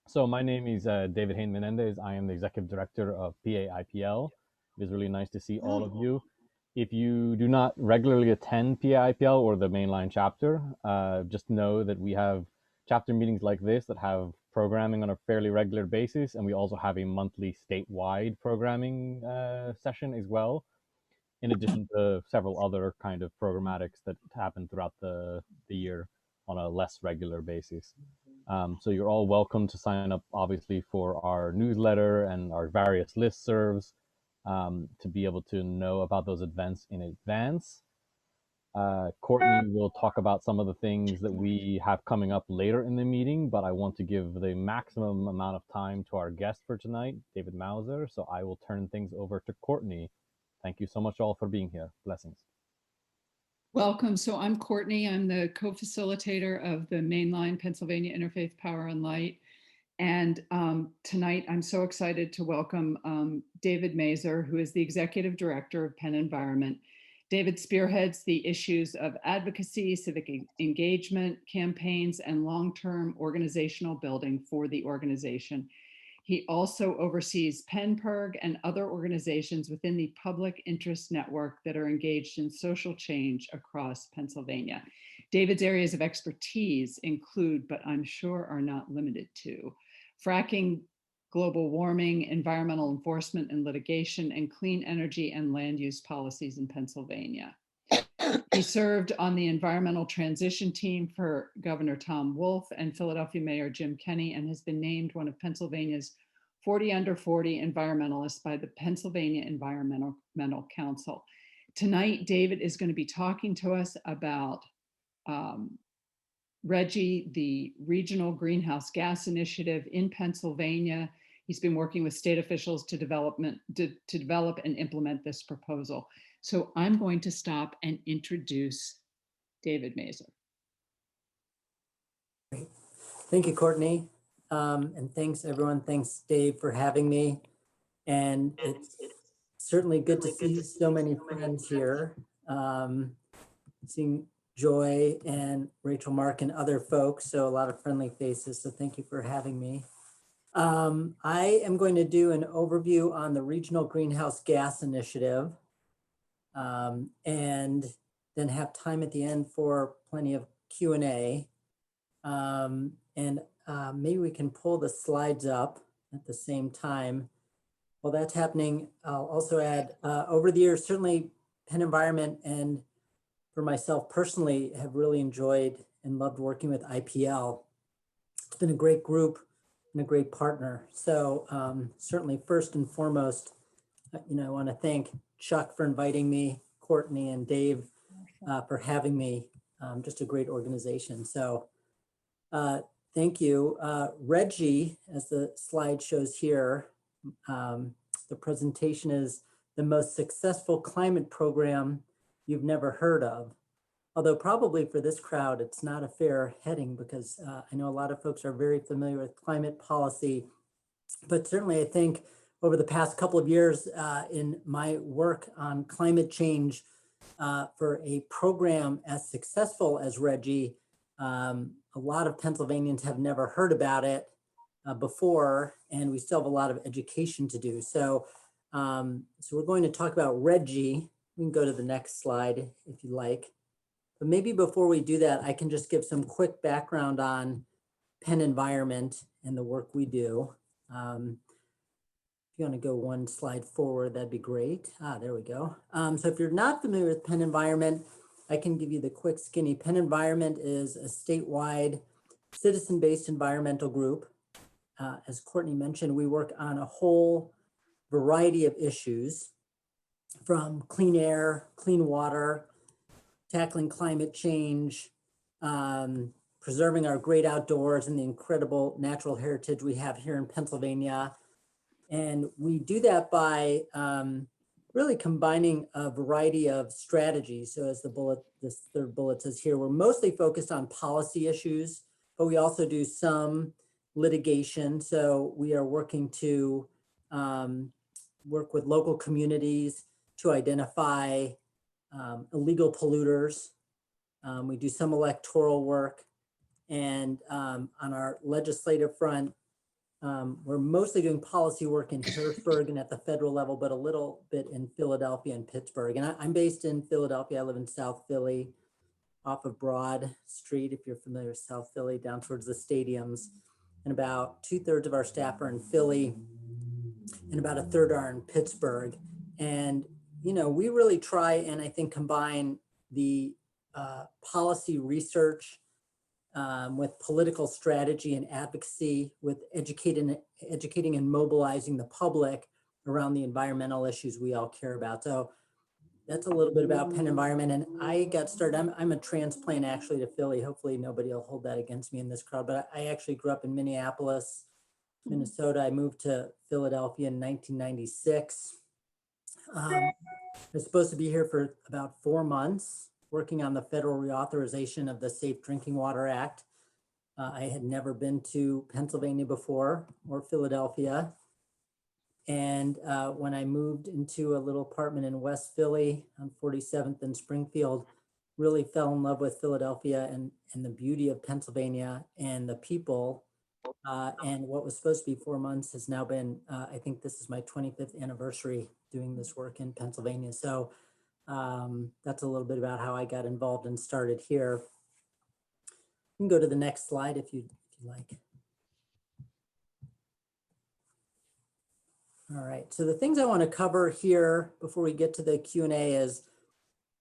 So my name is David Hain Menendez. I am the executive director of PA IPL. It is really nice to see all of you. If you do not regularly attend PA IPL or the mainline chapter, just know that we have chapter meetings like this that have programming on a fairly regular basis, and we also have a monthly statewide programming session as well, in addition to several other kind of programmatics that happen throughout the year on a less regular basis. So you're all welcome to sign up, obviously, for our newsletter and our various listservs to be able to know about those events in advance. Courtney will talk about some of the things that we have coming up later in the meeting, but I want to give the maximum amount of time to our guest for tonight, David Mazur. So I will turn things over to Courtney. Thank you so much all for being here. Blessings. Welcome. So I'm Courtney. I'm the co-facilitator of the Mainline Pennsylvania Interfaith Power and Light. And tonight I'm so excited to welcome David Mazur, who is the executive director of PennEnvironment. David spearheads the issues of advocacy, civic engagement, campaigns, and long-term organizational building for the organization. He also oversees PennPIRG and other organizations within the public interest network that are engaged in social change across Pennsylvania. David's areas of expertise include, but I'm sure are not limited to, fracking, global warming, environmental enforcement and litigation, and clean energy and land use policies in Pennsylvania. He served on the environmental transition team for Governor Tom Wolf and Philadelphia Mayor Jim Kenney, and has been named one of Pennsylvania's 40 under 40 environmentalists by the Pennsylvania Environmental Council. Tonight, David is going to be talking to us about Reggie, the regional greenhouse gas initiative in Pennsylvania. He's been working with state officials to develop and implement this proposal. So I'm going to stop and introduce David Mazur. Thank you, Courtney. And thanks everyone. Thanks Dave for having me. And it's certainly good to see so many friends here. Seeing Joy and Rachel, Mark, and other folks. So a lot of friendly faces. So thank you for having me. I am going to do an overview on the Regional Greenhouse Gas Initiative, and then have time at the end for plenty of Q&A. Maybe we can pull the slides up at the same time. While that's happening, I'll also add, over the years, certainly PennEnvironment and for myself personally have really enjoyed and loved working with IPL. It's been a great group and a great partner. So certainly first and foremost, I want to thank Chuck for inviting me, Courtney and Dave for having me. Just a great organization. So thank you. Reggie, as the slide shows here, the presentation is the most successful climate program you've never heard of. Although probably for this crowd, it's not a fair heading because I know a lot of folks are very familiar with climate policy, but certainly I think over the past couple of years in my work on climate change for a program as successful as Reggie, a lot of Pennsylvanians have never heard about it before, and we still have a lot of education to do. So, so we're going to talk about Reggie. We can go to the next slide if you like. But maybe before we do that, I can just give some quick background on PennEnvironment and the work we do. If you want to go one slide forward, that'd be great. There we go. So if you're not familiar with PennEnvironment, I can give you the quick skinny. PennEnvironment is a statewide citizen-based environmental group. As Courtney mentioned, we work on a whole variety of issues from clean air, clean water, tackling climate change, preserving our great outdoors and the incredible natural heritage we have here in Pennsylvania. And we do that by really combining a variety of strategies. So as this third bullet says here, we're mostly focused on policy issues, but we also do some litigation. So we are working to work with local communities to identify illegal polluters. We do some electoral work, and on our legislative front, We're mostly doing policy work in Harrisburg and at the federal level, but a little bit in Philadelphia and Pittsburgh. And I'm based in Philadelphia. I live in South Philly, off of Broad Street, if you're familiar with South Philly, down towards the stadiums. And about 2/3 of our staff are in Philly, and about 1/3 are in Pittsburgh. And, you know, we really try and I think combine the policy research with political strategy and advocacy, with educating and mobilizing the public around the environmental issues we all care about. So that's a little bit about PennEnvironment. And I got started, I'm a transplant actually to Philly. Hopefully nobody will hold that against me in this crowd, but I actually grew up in Minneapolis, Minnesota. I moved to Philadelphia in 1996. I was supposed to be here for about 4 months, working on the federal reauthorization of the Safe Drinking Water Act. I had never been to Pennsylvania before or Philadelphia. And when I moved into a little apartment in West Philly on 47th and Springfield, really fell in love with Philadelphia and the beauty of Pennsylvania and the people. And what was supposed to be 4 months has now been, I think this is my 25th anniversary doing this work in Pennsylvania. So that's a little bit about how I got involved and started here. You can go to the next slide if you like. All right, so the things I want to cover here before we get to the Q&A is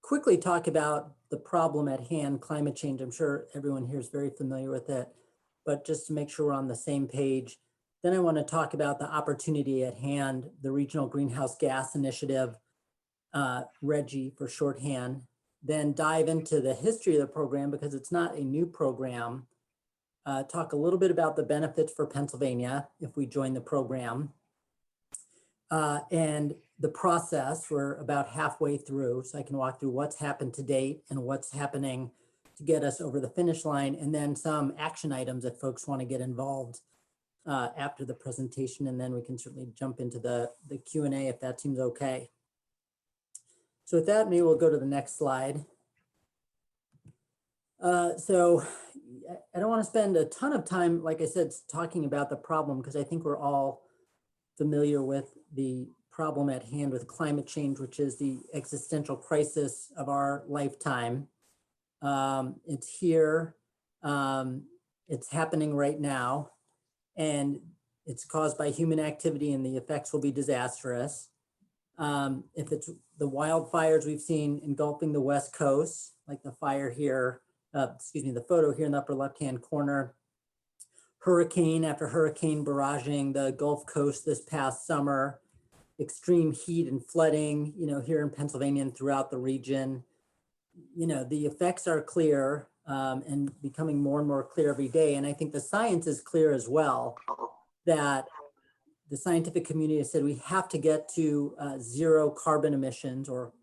quickly talk about the problem at hand, climate change. I'm sure everyone here is very familiar with it, but just to make sure we're on the same page. Then I want to talk about the opportunity at hand, the Regional Greenhouse Gas Initiative, Reggie for shorthand, then dive into the history of the program because it's not a new program. Talk a little bit about the benefits for Pennsylvania if we join the program. And the process, we're about halfway through, so I can walk through what's happened to date and what's happening to get us over the finish line, and then some action items if folks want to get involved after the presentation, and then we can certainly jump into the Q&A if that seems okay. So with that, maybe we'll go to the next slide. So I don't want to spend a ton of time, like I said, talking about the problem, because I think we're all familiar with the problem at hand with climate change, which is the existential crisis of our lifetime. It's here, it's happening right now, and it's caused by human activity and the effects will be disastrous. If it's the wildfires we've seen engulfing the West Coast, like the fire here, the photo here in the upper left-hand corner, hurricane after hurricane barraging the Gulf Coast this past summer, extreme heat and flooding, here in Pennsylvania and throughout the region. The effects are clear and becoming more and more clear every day. And I think the science is clear as well, that the scientific community has said we have to get to zero carbon emissions or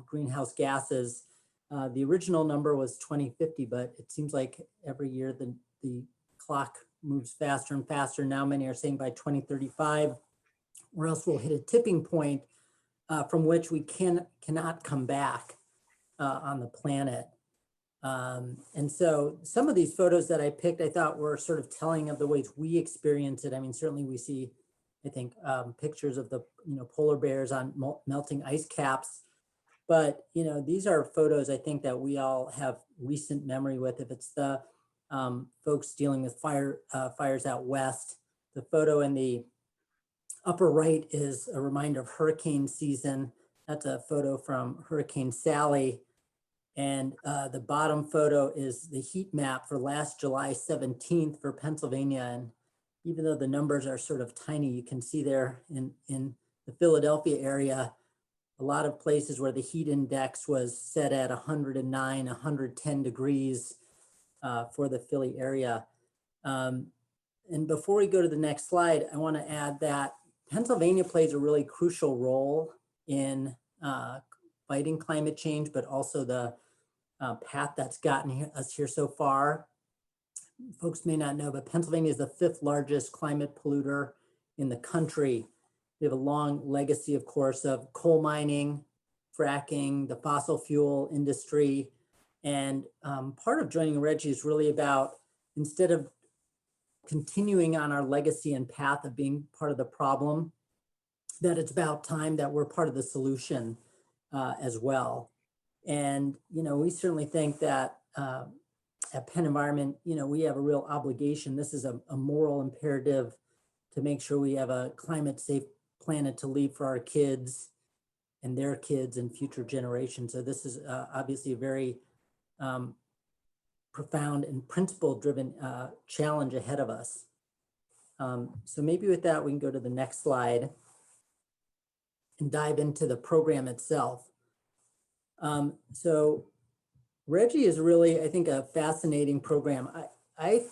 greenhouse gases. The original number was 2050, but it seems like every year the clock moves faster and faster. Now many are saying by 2035, or else we'll hit a tipping point from which we cannot come back on the planet. And so some of these photos that I picked, I thought were sort of telling of the ways we experience it. I mean, certainly we see, I think, pictures of the polar bears on melting ice caps. But these are photos I think that we all have recent memory with. If it's the folks dealing with fires out west, the photo in the upper right is a reminder of hurricane season. That's a photo from Hurricane Sally. And the bottom photo is the heat map for last July 17th for Pennsylvania. And even though the numbers are sort of tiny, you can see there in the Philadelphia area, a lot of places where the heat index was set at 109, 110 degrees for the Philly area. And before we go to the next slide, I want to add that Pennsylvania plays a really crucial role in fighting climate change, but also the path that's gotten us here so far. Folks may not know, but Pennsylvania is the 5th largest climate polluter in the country. We have a long legacy, of course, of coal mining, fracking, the fossil fuel industry. And part of joining Reggie is really about, instead of continuing on our legacy and path of being part of the problem, that it's about time that we're part of the solution as well. And, we certainly think that at PennEnvironment, we have a real obligation. This is a moral imperative to make sure we have a climate safe planet to leave for our kids and their kids and future generations. So this is obviously a very profound and principle-driven challenge ahead of us. So maybe with that, we can go to the next slide and dive into the program itself. So Reggie is really, I think, a fascinating program. I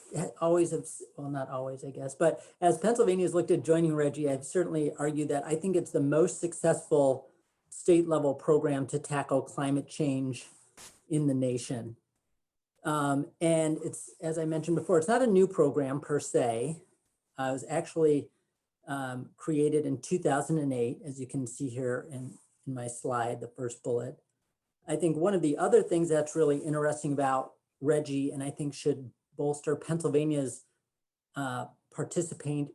always have, well, not always, I guess, but as Pennsylvania's looked at joining Reggie, I've certainly argued that I think it's the most successful state level program to tackle climate change in the nation. And it's, as I mentioned before, it's not a new program per se. It was actually created in 2008, as you can see here in my slide, the first bullet. I think one of the other things that's really interesting about Reggie, and I think should bolster Pennsylvania's participation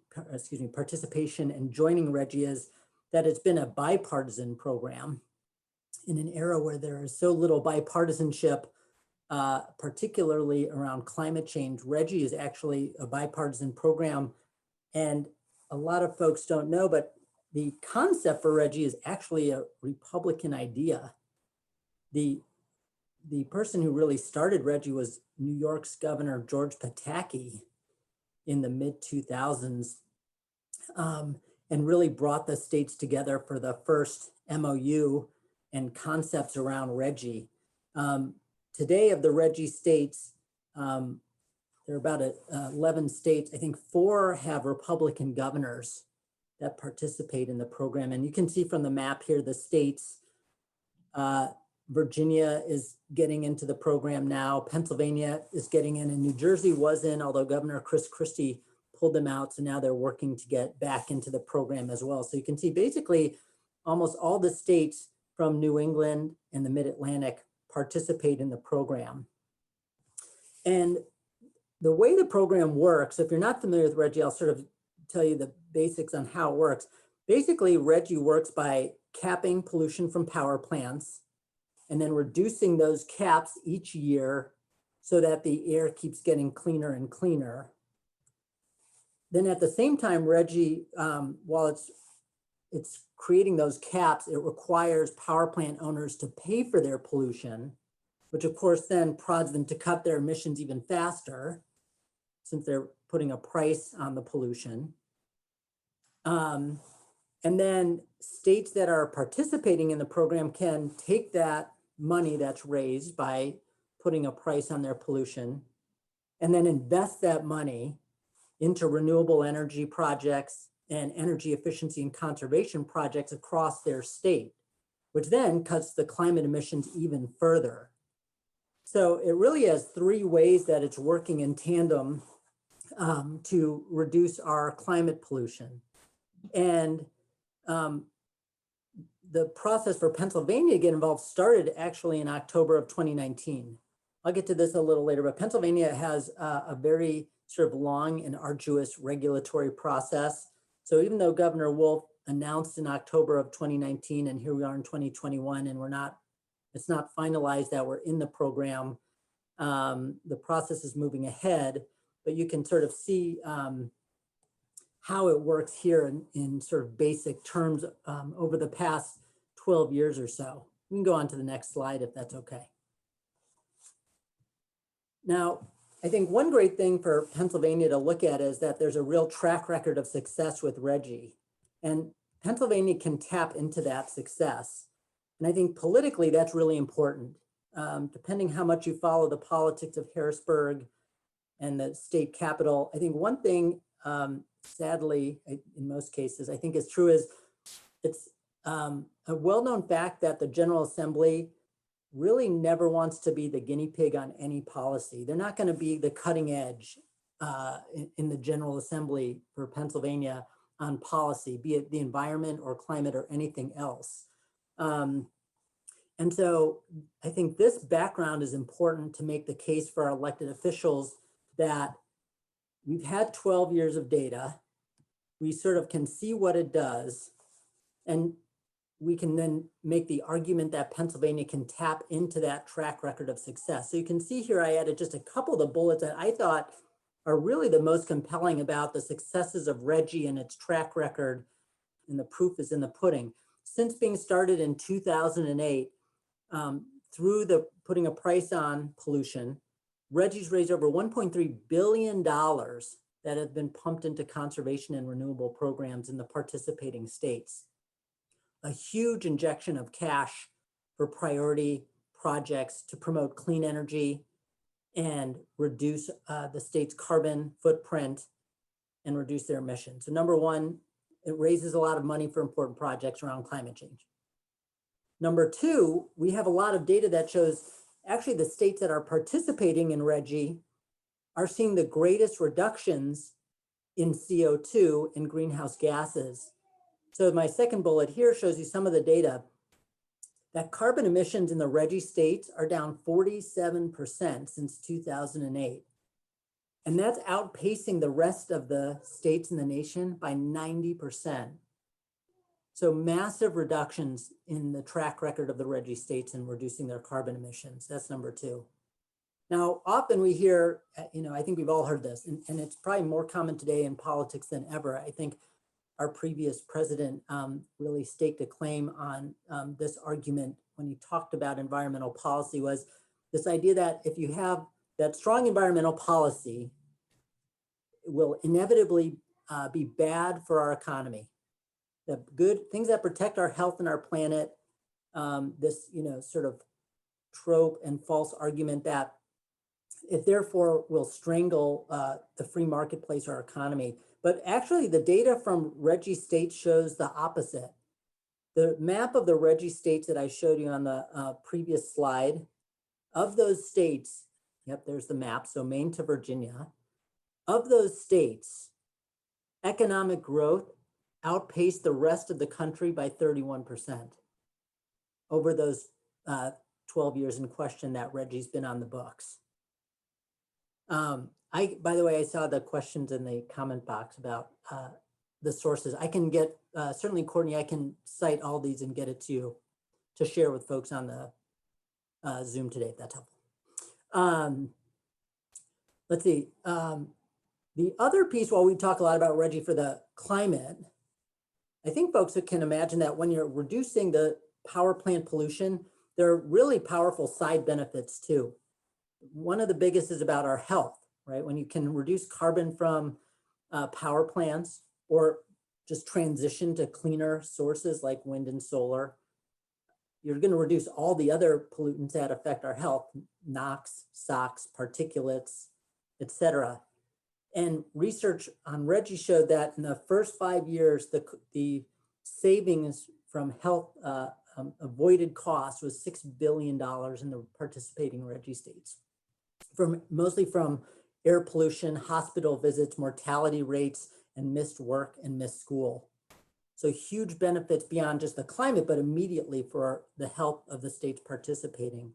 in joining Reggie, is that it's been a bipartisan program in an era where there is so little bipartisanship, particularly around climate change. Reggie is actually a bipartisan program, and a lot of folks don't know, but the concept for Reggie is actually a Republican idea. The person who really started Reggie was New York's Governor George Pataki in the mid-2000s, and really brought the states together for the first MOU and concepts around Reggie. Today, of the Reggie states, there are about 11 states. I think 4 have Republican governors that participate in the program. And you can see from the map here, the states. Virginia is getting into the program now. Pennsylvania is getting in, and New Jersey was in, although Governor Chris Christie pulled them out. So now they're working to get back into the program as well. So you can see basically almost all the states from New England and the Mid-Atlantic participate in the program. And the way the program works, if you're not familiar with Reggie, I'll sort of tell you the basics on how it works. Basically, Reggie works by capping pollution from power plants and then reducing those caps each year so that the air keeps getting cleaner and cleaner. Then at the same time, Reggie, while it's creating those caps, it requires power plant owners to pay for their pollution, which of course then prods them to cut their emissions even faster since they're putting a price on the pollution. And then states that are participating in the program can take that money that's raised by putting a price on their pollution and then invest that money into renewable energy projects and energy efficiency and conservation projects across their state, which then cuts the climate emissions even further. So it really has 3 ways that it's working in tandem to reduce our climate pollution. And the process for Pennsylvania to get involved started actually in October of 2019. I'll get to this a little later, but Pennsylvania has a very sort of long and arduous regulatory process. So even though Governor Wolf announced in October of 2019, and here we are in 2021, and it's not finalized that we're in the program, the process is moving ahead, but you can sort of see how it works here in sort of basic terms over the past 12 years or so. We can go on to the next slide if that's okay. Now, I think one great thing for Pennsylvania to look at is that there's a real track record of success with Reggie, and Pennsylvania can tap into that success. And I think politically that's really important. Depending how much you follow the politics of Harrisburg and the state capital, I think one thing, sadly, in most cases, I think is true is it's a well-known fact that the General Assembly really never wants to be the guinea pig on any policy. They're not going to be the cutting edge in the General Assembly for Pennsylvania on policy, be it the environment or climate or anything else. And so I think this background is important to make the case for our elected officials that we've had 12 years of data. We sort of can see what it does, and we can then make the argument that Pennsylvania can tap into that track record of success. So you can see here, I added just a couple of the bullets that I thought are really the most compelling about the successes of Reggie and its track record, and the proof is in the pudding. Since being started in 2008, through the putting a price on pollution, Reggie's raised over $1.3 billion that have been pumped into conservation and renewable programs in the participating states. A huge injection of cash for priority projects to promote clean energy and reduce the state's carbon footprint and reduce their emissions. So number one, it raises a lot of money for important projects around climate change. Number two, we have a lot of data that shows actually the states that are participating in Reggie are seeing the greatest reductions in CO2 and greenhouse gases. So my second bullet here shows you some of the data that carbon emissions in the Reggie states are down 47% since 2008. And that's outpacing the rest of the states in the nation by 90%. So massive reductions in the track record of the Reggie states in reducing their carbon emissions. That's number two. Now, often we hear, I think we've all heard this, and it's probably more common today in politics than ever. I think our previous president really staked a claim on this argument when he talked about environmental policy, was this idea that if you have that strong environmental policy, it will inevitably be bad for our economy. The good things that protect our health and our planet, this sort of trope and false argument that it therefore will strangle the free marketplace or our economy. But actually the data from Reggie states shows the opposite. The map of the Reggie states that I showed you on the previous slide, of those states, yep, there's the map, so Maine to Virginia, of those states, economic growth outpaced the rest of the country by 31% over those 12 years in question that Reggie's been on the books. By the way, I saw the questions in the comment box about the sources. I can get, certainly Courtney, I can cite all these and get it to you to share with folks on the Zoom today, if that's helpful. Let's see. The other piece, while we talk a lot about Reggie for the climate, I think folks can imagine that when you're reducing the power plant pollution, there are really powerful side benefits too. One of the biggest is about our health, right? When you can reduce carbon from power plants or just transition to cleaner sources like wind and solar, you're going to reduce all the other pollutants that affect our health, NOx, SOx, particulates, etc. And research on Reggie showed that in the first 5 years, the savings from health avoided costs was $6 billion in the participating Reggie states, mostly from air pollution, hospital visits, mortality rates, and missed work and missed school. So huge benefits beyond just the climate, but immediately for the health of the states participating.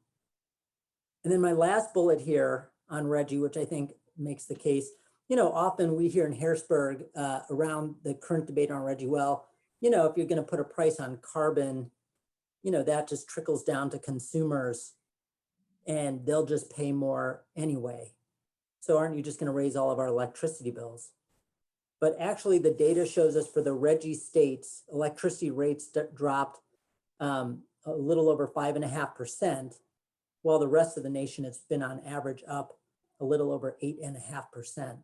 And then my last bullet here on Reggie, which I think makes the case, often we hear in Harrisburg around the current debate on Reggie, well, if you're going to put a price on carbon, that just trickles down to consumers and they'll just pay more anyway. So aren't you just going to raise all of our electricity bills? But actually the data shows us for the Reggie states, electricity rates dropped a little over 5.5%, while the rest of the nation has been on average up a little over 8.5%.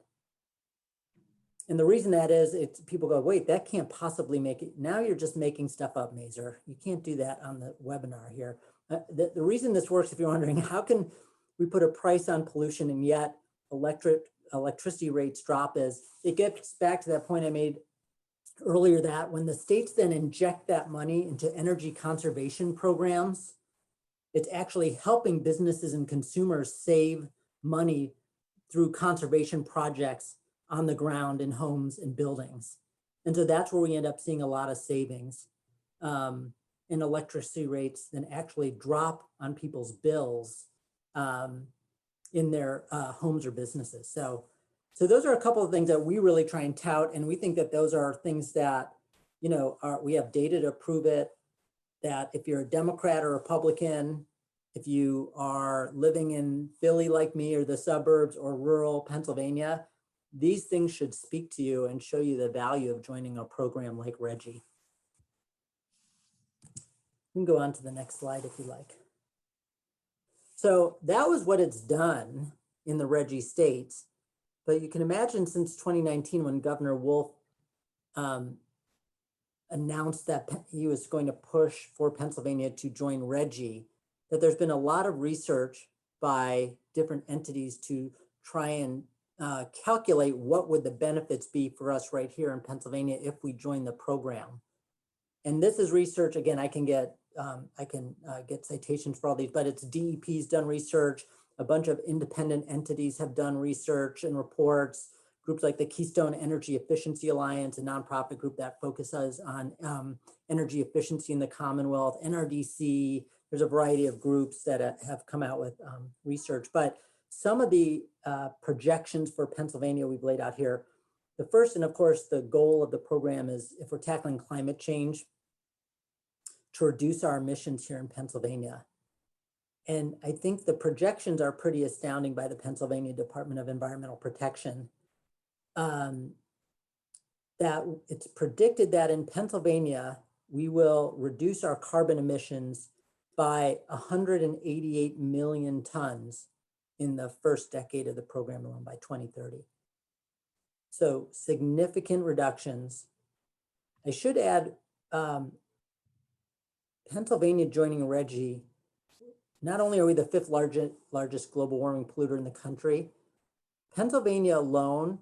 And the reason that is, people go, wait, that can't possibly make it. Now you're just making stuff up, Mazur. You can't do that on the webinar here. The reason this works, if you're wondering, how can we put a price on pollution and yet electricity rates drop, is it gets back to that point I made earlier, that when the states then inject that money into energy conservation programs, it's actually helping businesses and consumers save money through conservation projects on the ground in homes and buildings. And so that's where we end up seeing a lot of savings. And electricity rates then actually drop on people's bills in their homes or businesses. So So those are a couple of things that we really try and tout, and we think that those are things that, we have data to prove it, that if you're a Democrat or Republican, if you are living in Philly like me or the suburbs or rural Pennsylvania, these things should speak to you and show you the value of joining a program like Reggie. We can go on to the next slide if you like. So that was what it's done in the Reggie states. But you can imagine since 2019, when Governor Wolf announced that he was going to push for Pennsylvania to join Reggie, that there's been a lot of research by different entities to try and calculate what would the benefits be for us right here in Pennsylvania if we join the program. And this is research, again, I can get citations for all these, but it's DEP's done research, a bunch of independent entities have done research and reports, groups like the Keystone Energy Efficiency Alliance, a nonprofit group that focuses on energy efficiency in the Commonwealth, NRDC, there's a variety of groups that have come out with research. But some of the projections for Pennsylvania we've laid out here. The first, and of course, the goal of the program is, if we're tackling climate change, to reduce our emissions here in Pennsylvania. And I think the projections are pretty astounding by the Pennsylvania Department of Environmental Protection. That it's predicted that in Pennsylvania, we will reduce our carbon emissions by 188 million tons in the first decade of the program alone by 2030. So significant reductions. I should add, Pennsylvania joining Reggie, not only are we the fifth largest global warming polluter in the country, Pennsylvania alone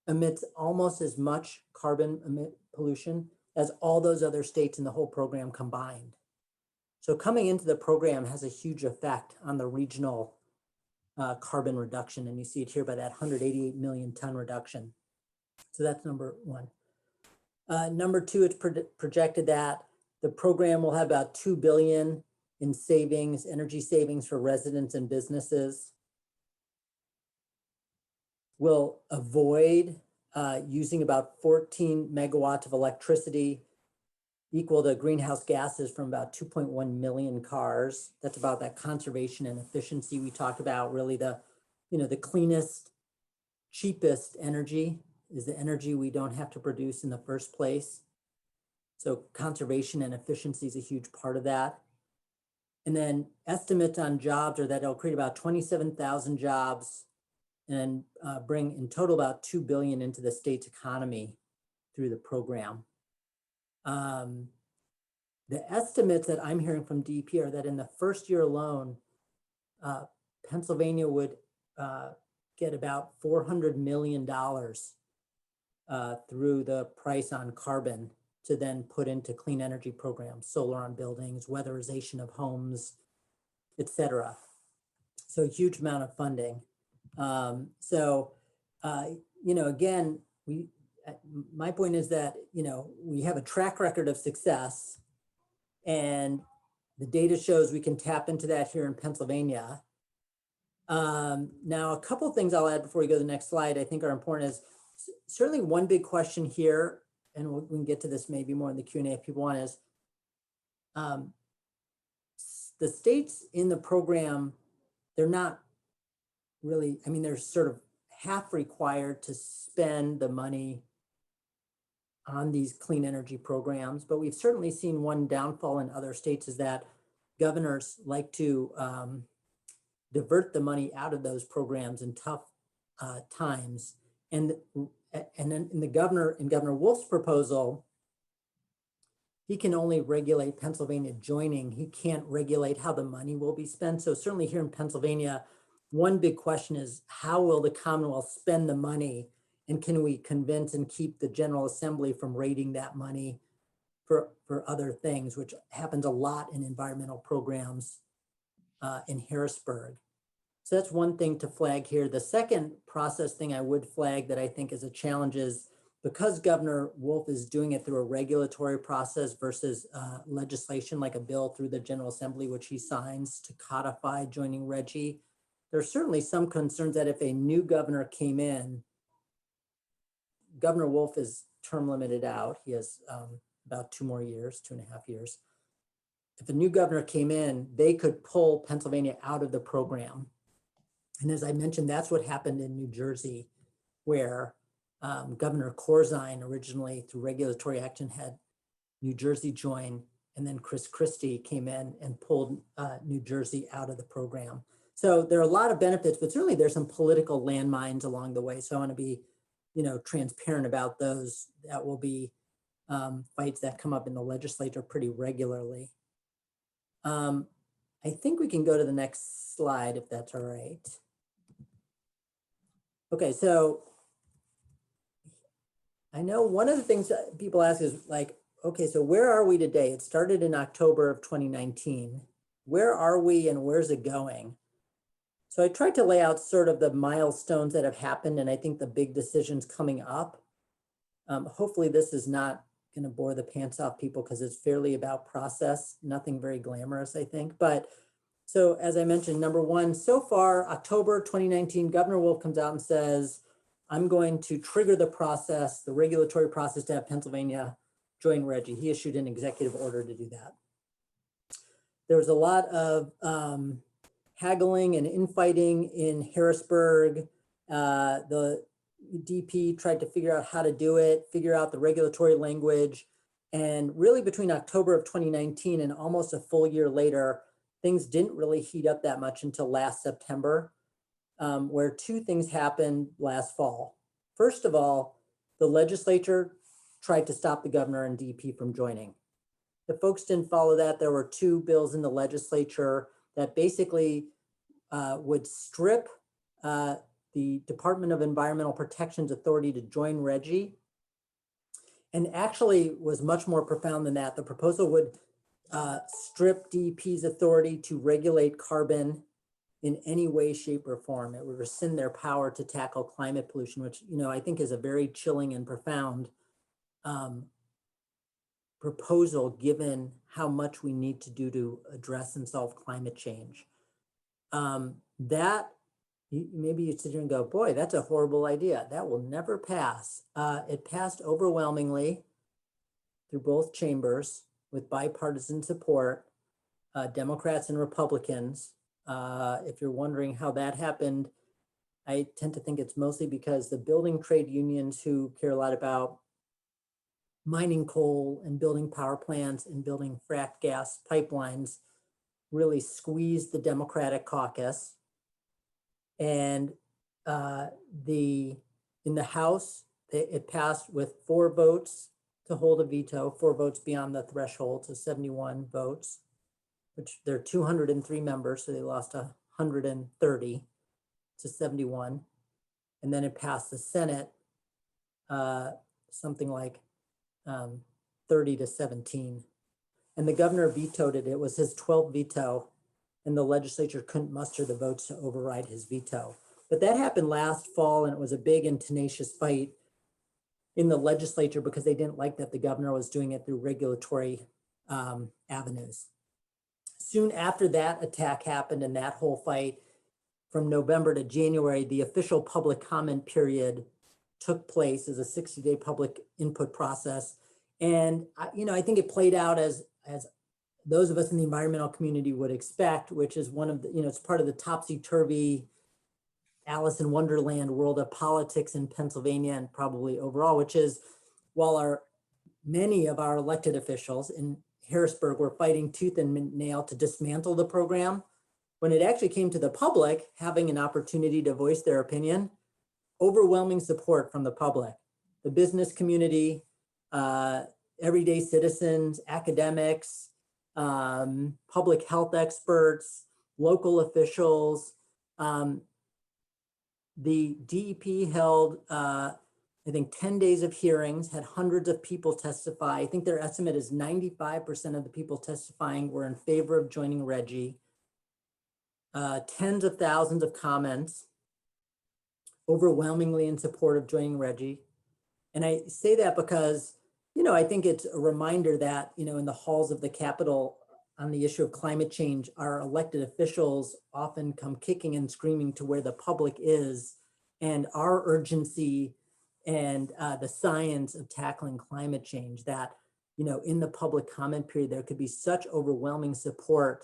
emits almost as much carbon pollution as all those other states in the whole program combined. So coming into the program has a huge effect on the regional carbon reduction, and you see it here by that 188 million ton reduction. So that's number one. Number two, it's projected that the program will have about 2 billion in savings, energy savings for residents and businesses. We'll avoid using about 14 megawatts of electricity, equal to greenhouse gases from about 2.1 million cars. That's about that conservation and efficiency we talked about. Really the cleanest, cheapest energy is the energy we don't have to produce in the first place. So conservation and efficiency is a huge part of that. And then estimates on jobs are that it'll create about 27,000 jobs and bring in total about 2 billion into the state's economy through the program. The estimates that I'm hearing from DEP are that in the first year alone, Pennsylvania would get about $400 million through the price on carbon to then put into clean energy programs, solar on buildings, weatherization of homes, et cetera. So a huge amount of funding. Again, my point is that, we have a track record of success, and the data shows we can tap into that here in Pennsylvania. Now, a couple of things I'll add before we go to the next slide I think are important is certainly one big question here, and we can get to this maybe more in the Q&A if people want, is the states in the program, they're not really, they're sort of half required to spend the money on these clean energy programs, but we've certainly seen one downfall in other states is that governors like to divert the money out of those programs in tough times. And then in Governor Wolf's proposal, he can only regulate Pennsylvania joining. He can't regulate how the money will be spent. So certainly here in Pennsylvania, one big question is how will the Commonwealth spend the money, and can we convince and keep the General Assembly from raiding that money for other things, which happens a lot in environmental programs in Harrisburg. So that's one thing to flag here. The second process thing I would flag that I think is a challenge is because Governor Wolf is doing it through a regulatory process versus legislation like a bill through the General Assembly, which he signs to codify joining Reggie. There are certainly some concerns that if a new governor came in, Governor Wolf is term limited out. He has about 2 more years, 2.5 years. If a new governor came in, they could pull Pennsylvania out of the program. And as I mentioned, that's what happened in New Jersey, where Governor Corzine originally, through regulatory action, had New Jersey join, and then Chris Christie came in and pulled New Jersey out of the program. So there are a lot of benefits, but certainly there's some political landmines along the way. So I want to be, transparent about those. That will be fights that come up in the legislature pretty regularly. I think we can go to the next slide if that's all right. Okay, so I know one of the things that people ask is like, okay, so where are we today? It started in October of 2019. Where are we and where's it going? So I tried to lay out sort of the milestones that have happened, and I think the big decisions coming up. Hopefully this is not going to bore the pants off people because it's fairly about process, nothing very glamorous, I think. But so as I mentioned, number one, so far, October 2019, Governor Wolf comes out and says, I'm going to trigger the process, the regulatory process to have Pennsylvania join Reggie. He issued an executive order to do that. There was a lot of haggling and infighting in Harrisburg. The DP tried to figure out how to do it, figure out the regulatory language. And really between October of 2019 and almost a full year later, things didn't really heat up that much until last September, where 2 things happened last fall. First of all, the legislature tried to stop the governor and DP from joining. The folks didn't follow that. There were 2 bills in the legislature that basically would strip the Department of Environmental Protection's authority to join Reggie, and actually was much more profound than that. The proposal would strip DEP's authority to regulate carbon in any way, shape, or form. It would rescind their power to tackle climate pollution, which I think is a very chilling and profound proposal given how much we need to do to address and solve climate change. That maybe you sit here and go, boy, that's a horrible idea. That will never pass. It passed overwhelmingly through both chambers with bipartisan support, Democrats and Republicans. If you're wondering how that happened, I tend to think it's mostly because the building trade unions who care a lot about mining coal and building power plants and building fracked gas pipelines really squeezed the Democratic caucus. And in the House, it passed with 4 votes to hold a veto, 4 votes beyond the threshold, so 71 votes, which there are 203 members, so they lost 130 to 71. And then it passed the Senate, something like 30 to 17. And the governor vetoed it. It was his 12th veto, and the legislature couldn't muster the votes to override his veto. But that happened last fall, and it was a big and tenacious fight in the legislature because they didn't like that the governor was doing it through regulatory avenues. Soon after that attack happened and that whole fight, from November to January, the official public comment period took place as a 60-day public input process. And I think it played out as those of us in the environmental community would expect, which is one of the, it's part of the topsy-turvy Alice in Wonderland world of politics in Pennsylvania and probably overall, which is while many of our elected officials in Harrisburg were fighting tooth and nail to dismantle the program, when it actually came to the public having an opportunity to voice their opinion, overwhelming support from the public, the business community, everyday citizens, academics, public health experts, local officials. The DEP held, I think, 10 days of hearings, had hundreds of people testify. I think their estimate is 95% of the people testifying were in favor of joining Reggie. Tens of thousands of comments, overwhelmingly in support of joining Reggie. And I say that because, I think it's a reminder that, in the halls of the Capitol on the issue of climate change, our elected officials often come kicking and screaming to where the public is, and our urgency and the science of tackling climate change, that, you know, in the public comment period, there could be such overwhelming support,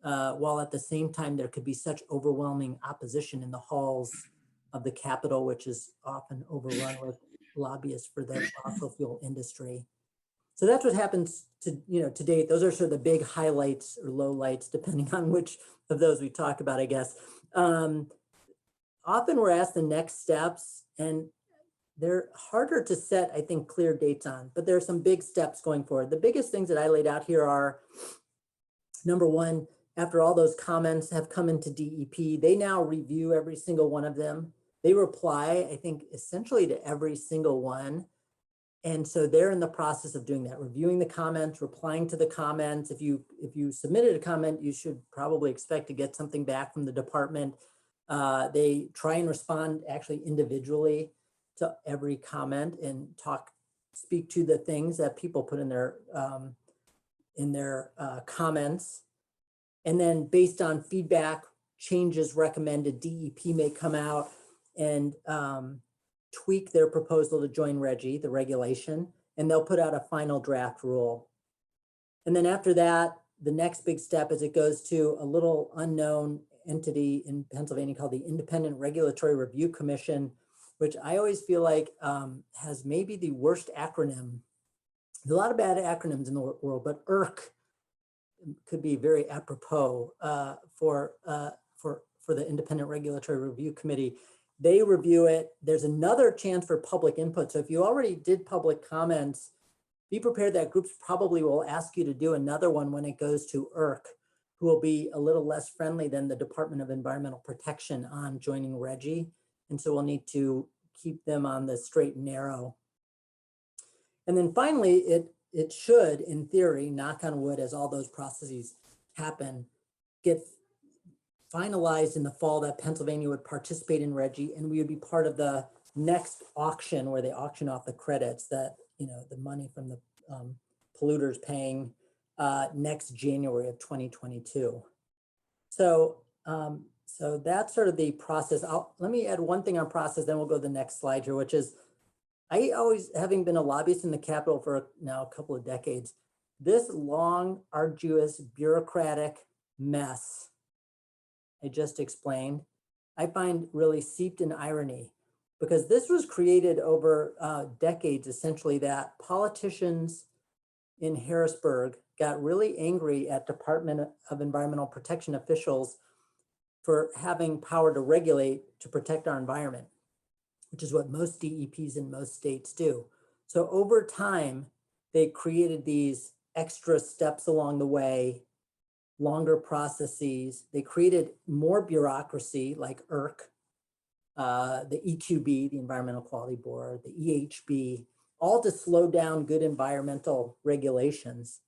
while at the same time, there could be such overwhelming opposition in the halls of the Capitol, which is often overrun with lobbyists for the fossil fuel industry. So that's what happens to date. Those are sort of the big highlights or lowlights, depending on which of those we talk about, I guess. Often we're asked the next steps, and they're harder to set, I think, clear dates on, but there are some big steps going forward. The biggest things that I laid out here are, number one, after all those comments have come into DEP, they now review every single one of them. They reply, I think, essentially to every single one. And so they're in the process of doing that, reviewing the comments, replying to the comments. If you submitted a comment, you should probably expect to get something back from the department. They try and respond actually individually to every comment and speak to the things that people put in their comments. And then based on feedback, changes recommended, DEP may come out and tweak their proposal to join Reggie, the regulation, and they'll put out a final draft rule. And then after that, the next big step is it goes to a little unknown entity in Pennsylvania called the Independent Regulatory Review Commission, which I always feel like has maybe the worst acronym. There's a lot of bad acronyms in the world, but IRC could be very apropos for the Independent Regulatory Review Committee. They review it. There's another chance for public input. So if you already did public comments, be prepared that groups probably will ask you to do another one when it goes to IRC, who will be a little less friendly than the Department of Environmental Protection on joining Reggie. And so we'll need to keep them on the straight and narrow. And then finally, it should, in theory, knock on wood, as all those processes happen, get finalized in the fall that Pennsylvania would participate in Reggie, and we would be part of the next auction where they auction off the credits that, you know, the money from the polluters paying next January of 2022. So that's sort of the process. Let me add one thing on process, then we'll go to the next slide here, which is, I always, having been a lobbyist in the Capitol for now a couple of decades, this long, arduous, bureaucratic mess I just explained, I find really seeped in irony, because this was created over decades, essentially, that politicians in Harrisburg got really angry at Department of Environmental Protection officials for having power to regulate to protect our environment, which is what most DEPs in most states do. So over time, they created these extra steps along the way, longer processes. They created more bureaucracy like IRC, the EQB, the Environmental Quality Board, the EHB, all to slow down good environmental regulations.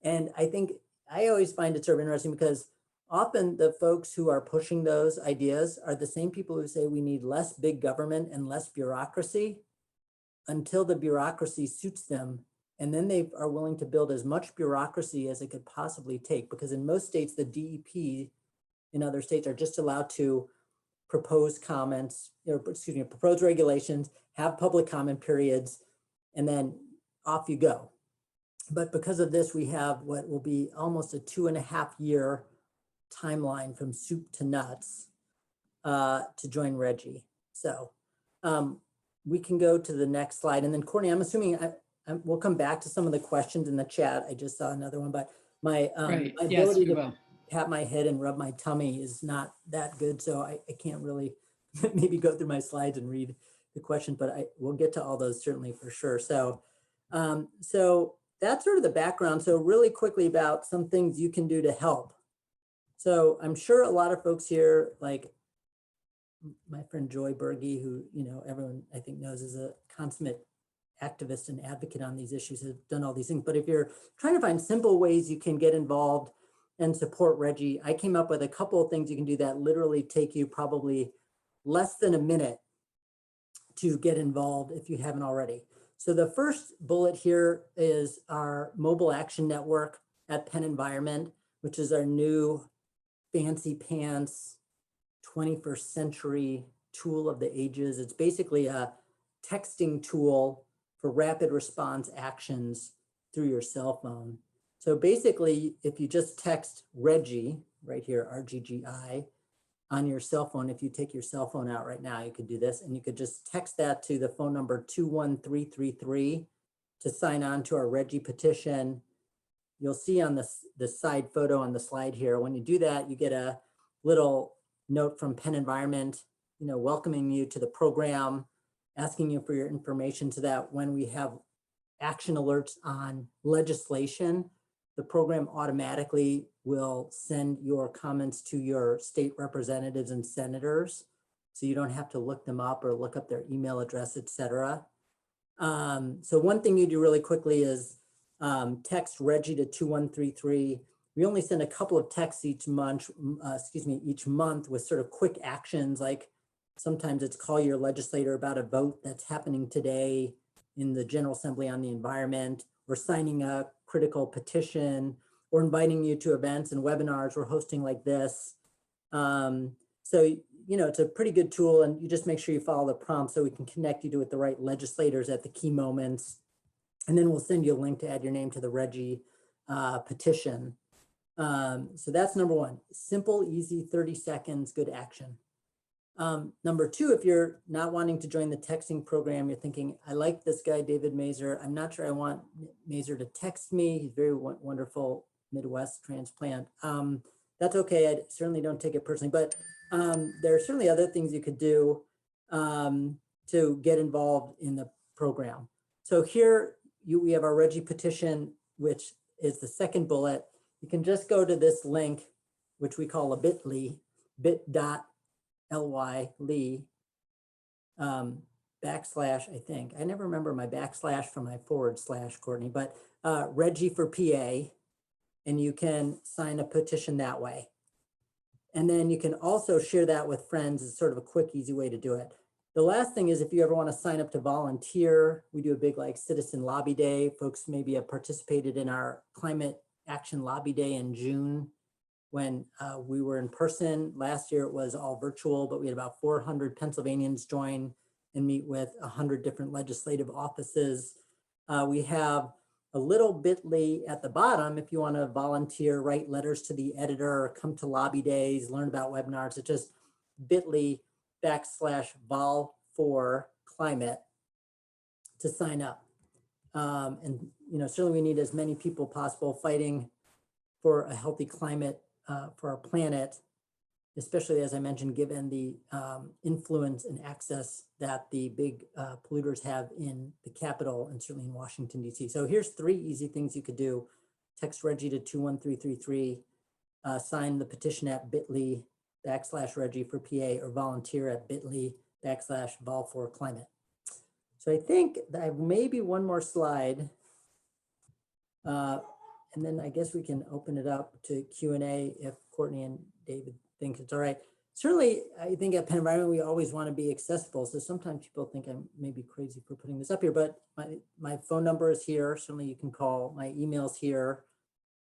And I think I always find it sort of interesting, because often the folks who are pushing those ideas are the same people who say we need less big government and less bureaucracy, until the bureaucracy suits them. And then they are willing to build as much bureaucracy as it could possibly take, because in most states, the DEP in other states are just allowed to propose comments, or excuse me, propose regulations, have public comment periods, and then off you go. But because of this, we have what will be almost a 2.5-year timeline from soup to nuts to join Reggie. So we can go to the next slide. And then Courtney, I'm assuming we'll come back to some of the questions in the chat. I just saw another one, but my ability to pat my head and rub my tummy is not that good. So I can't really maybe go through my slides and read the questions, but we'll get to all those certainly for sure. So, so that's sort of the background. So really quickly about some things you can do to help. So I'm sure a lot of folks here, like my friend Joy Berge, who, you know, everyone I think knows is a consummate activist and advocate on these issues, have done all these things. But if you're trying to find simple ways you can get involved and support Reggie, I came up with a couple of things you can do that literally take you probably less than a minute to get involved if you haven't already. So the first bullet here is our mobile action network. at PennEnvironment, which is our new fancy pants 21st century tool of the ages. It's basically a texting tool for rapid response actions through your cell phone. So basically, if you just text Reggie, right here, RGGI, on your cell phone, if you take your cell phone out right now, you could do this, and you could just text that to the phone number 21333 to sign on to our Reggie petition. You'll see on the side photo on the slide here, when you do that, you get a little note from PennEnvironment, welcoming you to the program, asking you for your information so that when we have action alerts on legislation, the program automatically will send your comments to your state representatives and senators. So you don't have to look them up or look up their email address, et cetera. So one thing you do really quickly is text Reggie to 2133. We only send a couple of texts each month, each month with sort of quick actions. Like sometimes it's call your legislator about a vote that's happening today in the General Assembly on the environment, or signing a critical petition, or inviting you to events and webinars we're hosting like this. So, it's a pretty good tool, and you just make sure you follow the prompts so we can connect you to with the right legislators at the key moments. And then we'll send you a link to add your name to the Reggie petition. So that's number one, simple, easy, 30 seconds, good action. Number two, if you're not wanting to join the texting program, you're thinking, I like this guy, David Mazur. I'm not sure I want Mazur to text me. He's very wonderful Midwest transplant. That's okay. I certainly don't take it personally, but there are certainly other things you could do to get involved in the program. So here we have our Reggie petition, which is the second bullet. You can just go to this link, which we call a bit.ly, bit.ly, backslash, I think. I never remember my backslash from my forward slash, Courtney, but Reggie for PA, and you can sign a petition that way. And then you can also share that with friends. It's sort of a quick, easy way to do it. The last thing is, if you ever want to sign up to volunteer, we do a big citizen lobby day. Folks maybe have participated in our climate action lobby day in June when we were in person. Last year it was all virtual, but we had about 400 Pennsylvanians join and meet with 100 different legislative offices. We have a little bit.ly at the bottom if you want to volunteer, write letters to the editor, come to lobby days, learn about webinars. It's just bit.ly /vol4climate to sign up. And certainly we need as many people possible fighting for a healthy climate for our planet, especially, as I mentioned, given the influence and access that the big polluters have in the Capitol and certainly in Washington, D.C. So here's 3 easy things you could do. Text Reggie to 21333, sign the petition at bit.ly /Reggie for PA, or volunteer at bit.ly /vol4climate. So I think that I have maybe one more slide. And then I guess we can open it up to Q&A if Courtney and David think it's all right. Certainly, I think at PennEnvironment, we always want to be accessible. So sometimes people think I'm maybe crazy for putting this up here, but my phone number is here. Certainly you can call. My email's here.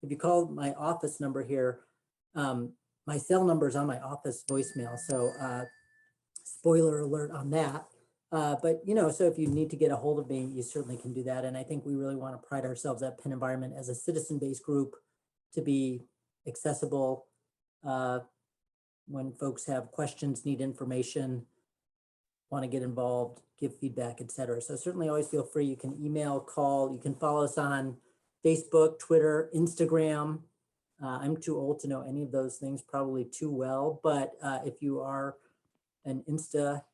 If you call my office number here, my cell number is on my office voicemail. So spoiler alert on that. But so if you need to get a hold of me, you certainly can do that. And I think we really want to pride ourselves at PennEnvironment as a citizen-based group to be accessible when folks have questions, need information, want to get involved, give feedback, et cetera. So certainly always feel free. You can email, call, you can follow us on Facebook, Twitter, Instagram. I'm too old to know any of those things probably too well, but if you are an Insta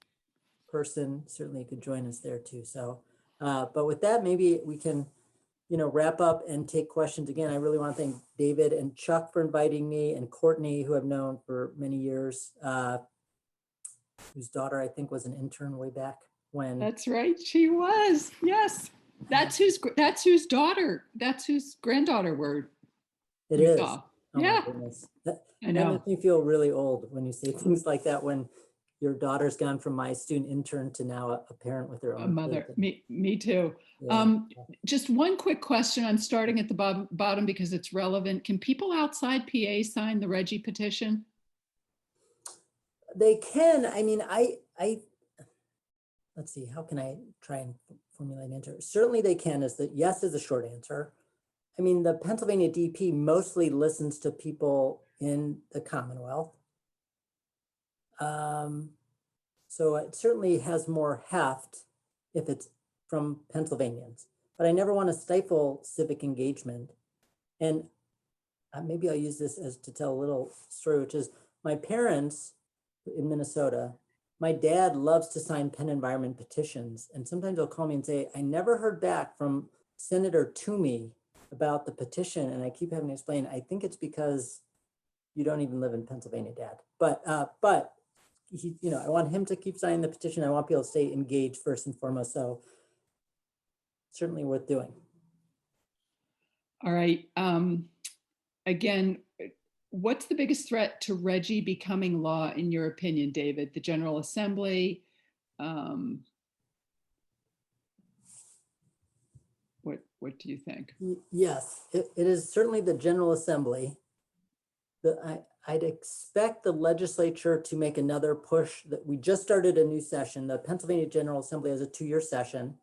person, certainly you could join us there too. So, but with that, maybe we can, wrap up and take questions. Again, I really want to thank David and Chuck for inviting me, and Courtney, who I've known for many years, whose daughter I think was an intern way back when. That's right, she was. Yes, that's whose daughter. That's whose granddaughter were. It is. Saw. Oh yeah. My goodness. That I know. makes me feel really old when you say things like that. When your daughter's gone from my student intern to now a parent with her A own mother. kids. Me too. Yeah. Just one quick question. I'm starting at the bottom because it's relevant. Can people outside PA sign the Reggie petition? They can. I mean, let's see, how can I try and formulate an answer? Certainly they can, is that yes is the short answer. I mean, the Pennsylvania DP mostly listens to people in the Commonwealth. So it certainly has more heft if it's from Pennsylvanians, but I never want to stifle civic engagement. And maybe I'll use this as to tell a little story, which is my parents in Minnesota, my dad loves to sign PennEnvironment petitions. And sometimes he'll call me and say, I never heard back from Senator Toomey about the petition. And I keep having to explain, I think it's because you don't even live in Pennsylvania, Dad. But he, you know, I want him to keep signing the petition. I want people to stay engaged first and foremost. So certainly worth doing. All right. Again, what's the biggest threat to Reggie becoming law in your opinion, David? The General Assembly? What do you think? Yes, it is certainly the General Assembly. I'd expect the legislature to make another push. That we just started a new session. The Pennsylvania General Assembly has a 2-year session.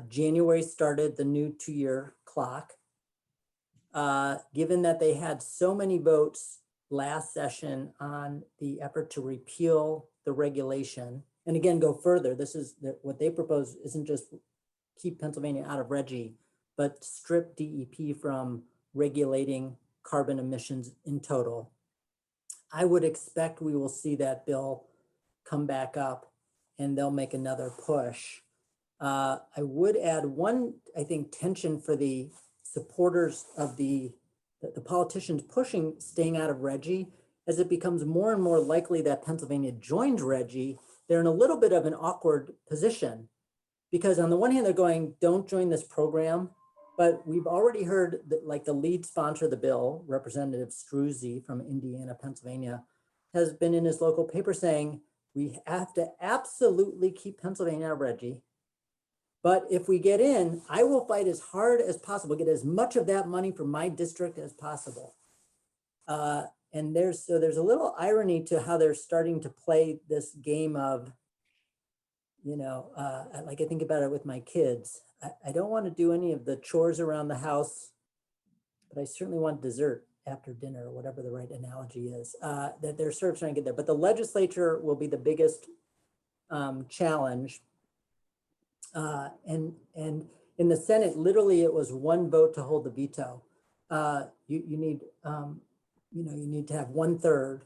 January started the new 2-year clock. Given that they had so many votes last session on the effort to repeal the regulation, and again, go further, this is what they propose isn't just keep Pennsylvania out of Reggie, but strip DEP from regulating carbon emissions in total. I would expect we will see that bill come back up and they'll make another push. I would add one, I think, tension for the supporters of the politicians pushing staying out of Reggie. As it becomes more and more likely that Pennsylvania joins Reggie, they're in a little bit of an awkward position, because on the one hand, they're going, don't join this program. But we've already heard that, like, the lead sponsor of the bill, Representative Struzzi from Indiana, Pennsylvania, has been in his local paper saying, we have to absolutely keep Pennsylvania out of Reggie. But if we get in, I will fight as hard as possible, get as much of that money from my district as possible. And there's a little irony to how they're starting to play this game of, you know, like I think about it with my kids. I don't want to do any of the chores around the house, but I certainly want dessert after dinner, or whatever the right analogy is, that they're sort of trying to get there. But the legislature will be the biggest challenge. And in the Senate, literally it was 1 vote to hold the veto. You need, you need to have 1/3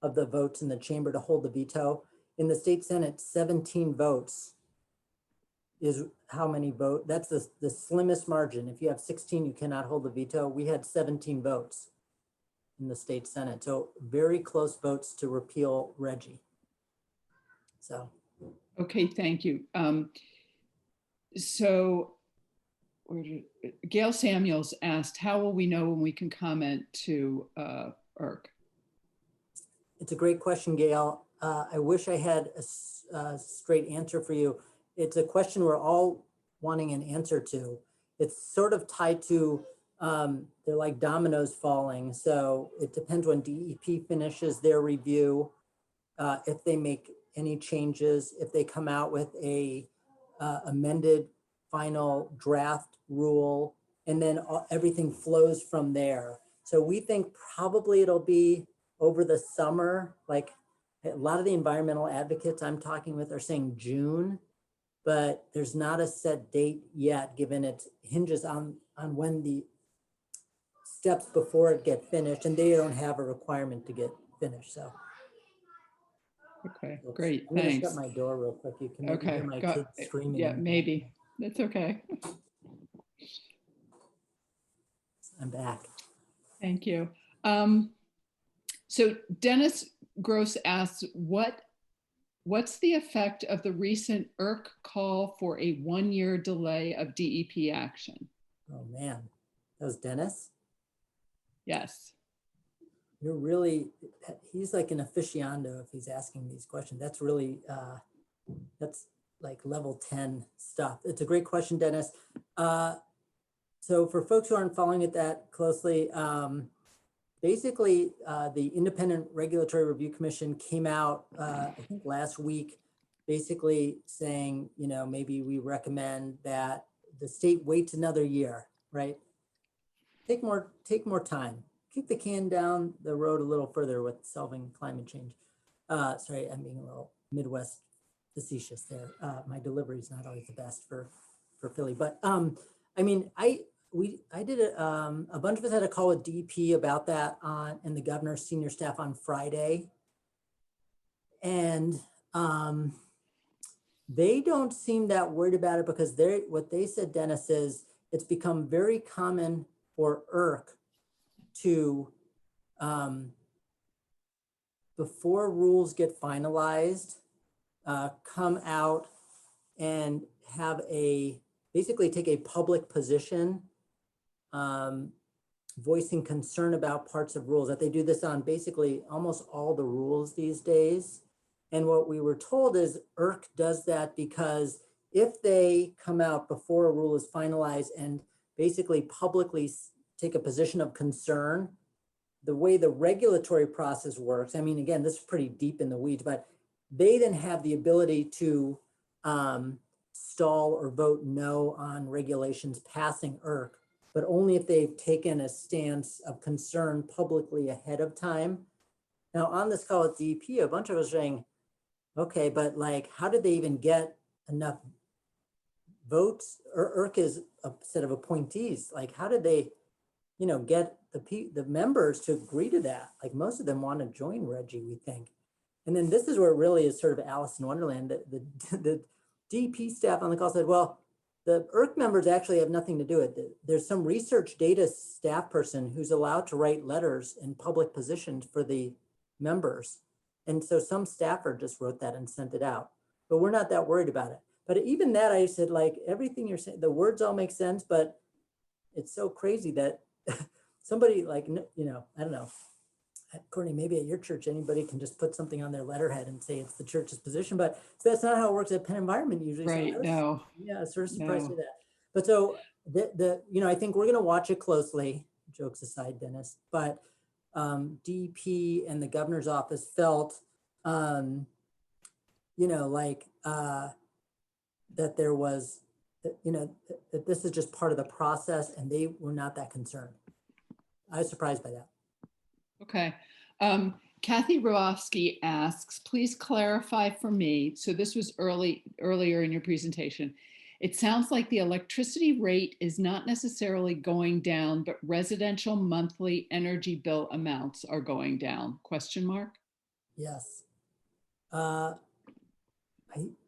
of the votes in the chamber to hold the veto. In the state Senate, 17 votes is how many votes. That's the slimmest margin. If you have 16, you cannot hold the veto. We had 17 votes in the state Senate. So very close votes to repeal Reggie. So. Okay, thank you. So Gail Samuels asked, how will we know when we can comment to IRC? It's a great question, Gail. I wish I had a straight answer for you. It's a question we're all wanting an answer to. It's sort of tied to, they're like dominoes falling. So it depends when DEP finishes their review, if they make any changes, if they come out with a amended final draft rule, and then everything flows from there. So we think probably it'll be over the summer. Like a lot of the environmental advocates I'm talking with are saying June, but there's not a set date yet, given it hinges on when the steps before it get finished, and they don't have a requirement to get finished. So. Okay, great, I'm gonna thanks. shut my door real quick. You can maybe hear my kids screaming. Yeah, maybe. That's okay. I'm back. Thank you. So Dennis Gross asks, what's the effect of the recent IRC call for a 1-year delay of DEP action? Oh man, that was Dennis? Yes. you're really, he's like an aficionado if he's asking these questions. That's really, that's like level 10 stuff. It's a great question, Dennis. So for folks who aren't following it that closely, basically the Independent Regulatory Review Commission came out, I think last week, basically saying, you know, maybe we recommend that the state waits another year, right? Take more time. Kick the can down the road a little further with solving climate change. Sorry, I'm being a little Midwest facetious there. My delivery is not always the best for Philly, but I mean, I did a bunch of us had a call with DP about that and the governor's senior staff on Friday, and they don't seem that worried about it because what they said, Dennis, is it's become very common for IRC to, before rules get finalized, come out and have basically take a public position, voicing concern about parts of rules. That they do this on basically almost all the rules these days. And what we were told is IRC does that because if they come out before a rule is finalized and basically publicly take a position of concern, the way the regulatory process works, I mean, again, this is pretty deep in the weeds, but they then have the ability to stall or vote no on regulations passing IRC, but only if they've taken a stance of concern publicly ahead of time. Now on this call at DEP, a bunch of us are saying, okay, but like, how did they even get enough votes? IRC is a set of appointees. Like, how did they, you know, get the members to agree to that? Like, most of them want to join Reggie, we think. And then this is where it really is sort of Alice in Wonderland. The DP staff on the call said, well, the IRC members actually have nothing to do with it. There's some research data staff person who's allowed to write letters in public positions for the members. And so some staffer just wrote that and sent it out, but we're not that worried about it. But even that, I said, like, everything you're saying, the words all make sense, but it's so crazy that somebody like, you know, I don't know, Courtney, maybe at your church, anybody can just put something on their letterhead and say it's the church's position, but that's not how it works at PennEnvironment usually. Right, So no. Yeah, sort of surprised with that. But so you know, I think we're gonna watch it closely, jokes aside, Dennis, but DP and the governor's office felt, you know, like that there was, you know, that this is just part of the process and they were not that concerned. I was surprised by that. Okay. Kathy Rowofsky asks, please clarify for me. So this was earlier in your presentation. It sounds like the electricity rate is not necessarily going down, but residential monthly energy bill amounts are going down, question mark? Yes. Well,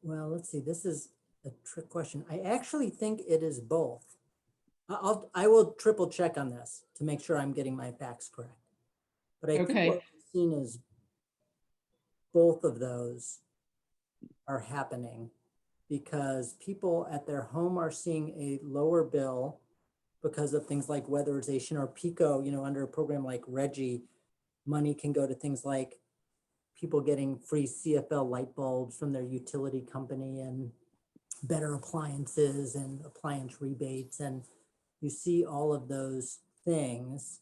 let's see, this is a trick question. I actually think it is both. I will triple check on this to make sure I'm getting my facts correct. But I think what we've seen is both of those are happening because people at their home are seeing a lower bill because of things like weatherization or PICO. You know, under a program like Reggie, money can go to things like people getting free CFL light bulbs from their utility company and better appliances and appliance rebates. And you see all of those things.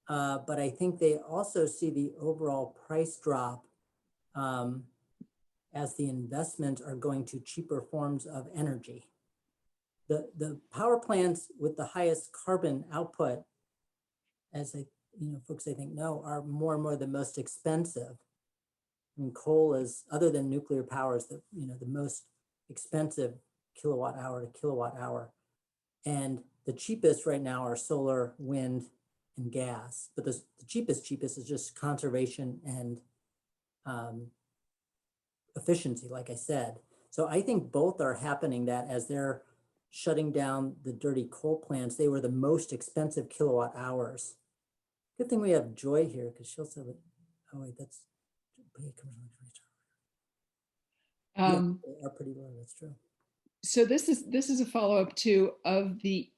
But I think they also see the overall price drop as the investments are going to cheaper forms of energy. The power plants with the highest carbon output, as folks I think know, are more and more the most expensive. I mean, coal is, other than nuclear power, is the most expensive kilowatt hour to kilowatt hour, and the cheapest right now are solar, wind, and gas. But the cheapest is just conservation and efficiency, like I said. So I think both are happening, that as they're shutting down the dirty coal plants, they were the most expensive kilowatt hours. Good thing we have Joy here, because she'll say, oh wait, that's yeah, they are pretty low, that's true. So this is a follow-up to, of the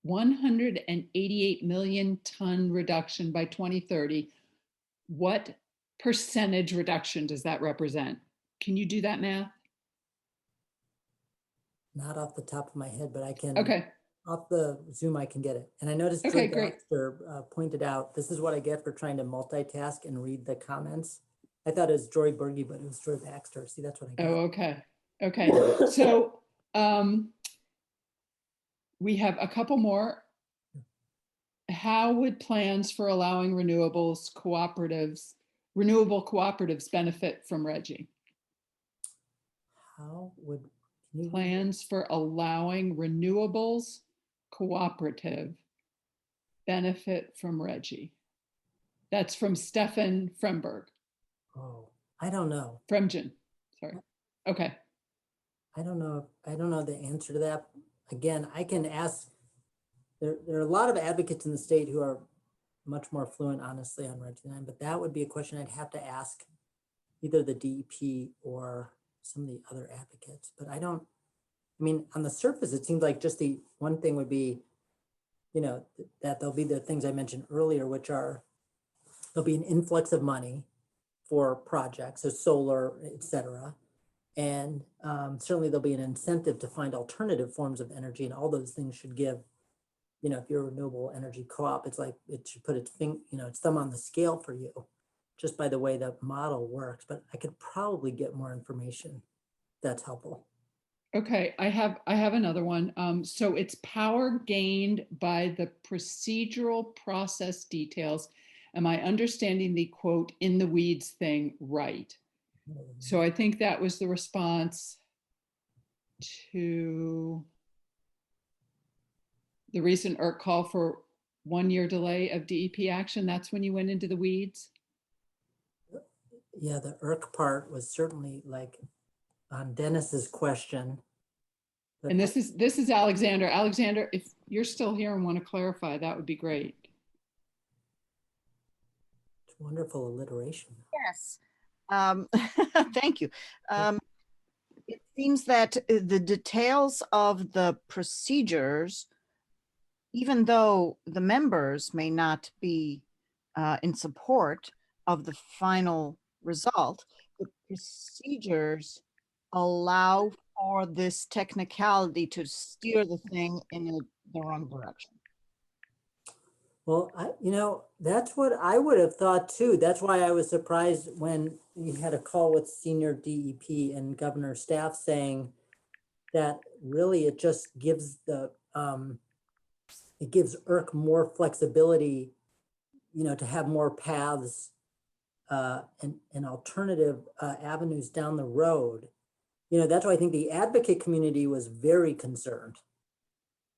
188 million ton reduction by 2030, what percentage reduction does that represent? Can you do that math? Not off the top of my head, but I can, Okay. off the Zoom, I can get it. And I noticed Okay, Joy great. Baxter pointed out, this is what I get for trying to multitask and read the comments. I thought it was Joy Berge, but it was Joy Baxter. See, that's what I get. Oh, okay. Okay. So we have a couple more. How would plans for allowing renewable cooperatives benefit from Reggie? How would you Plans for allowing renewables cooperative benefit from Reggie? That's from Stefan Fremberg. Oh, I don't know. Fremgen, sorry. Okay. I don't know the answer to that. Again, I can ask, there are a lot of advocates in the state who are much more fluent, honestly, on Reg 9, but that would be a question I'd have to ask either the DEP or some of the other advocates. But I mean, on the surface, it seems like just the one thing would be, that there'll be the things I mentioned earlier, which are, there'll be an influx of money for projects, so solar, et cetera. And certainly there'll be an incentive to find alternative forms of energy, and all those things should give, if you're a renewable energy co-op, it's like it should put its thumb on the scale for you, just by the way the model works. But I could probably get more information. That's helpful. Okay, I have another one. So it's power gained by the procedural process details. Am I understanding the quote in the weeds thing right? So I think that was the response to the recent ERC call for 1 year delay of DEP action. That's when you went into the weeds? Yeah, the ERC part was certainly like on Dennis's question. And this is Alexander. Alexander, if you're still here and want to clarify, that would be great. It's wonderful alliteration. Yes. Thank you. It seems that the details of the procedures, even though the members may not be in support of the final result, the procedures allow for this technicality to steer the thing in the wrong direction. Well, that's what I would have thought too. That's why I was surprised when we had a call with senior DEP and governor staff saying that really it just gives it gives ERC more flexibility, to have more paths and alternative avenues down the road. That's why I think the advocate community was very concerned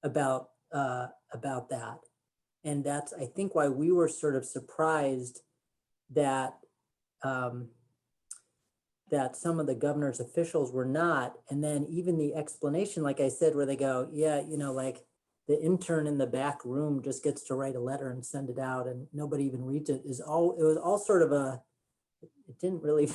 about that. And that's, I think, why we were sort of surprised that that some of the governor's officials were not. And then even the explanation, like I said, where they go, yeah, like the intern in the back room just gets to write a letter and send it out and nobody even reads it, it was all sort of it didn't really,